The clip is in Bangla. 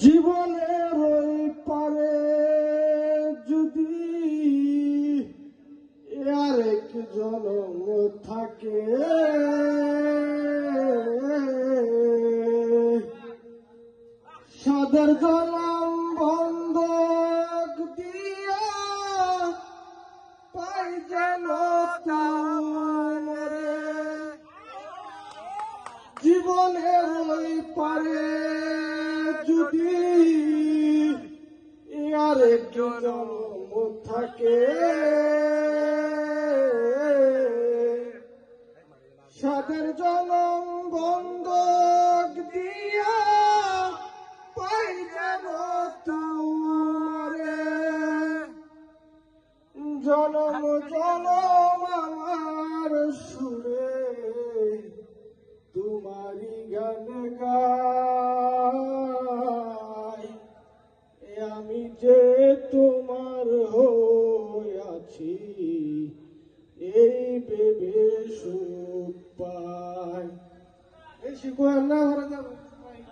জীবনের ওই পারে যদি আরেক জনম থাকে, সাদের জনম বন্ধক দিয়া পাই যেন তোমারে। জীবনের ওই পারে যদি আরেক জনম থাকে, সাদের জনম বন্ধক দিয়া পাই যেন তোমারে। জনম জনম আমার সুরে তোমারি গান গাই, আমি যে তোমার হইয়াছি এই ভেবে সুখ পাই। এই শিখো আল্লাহ।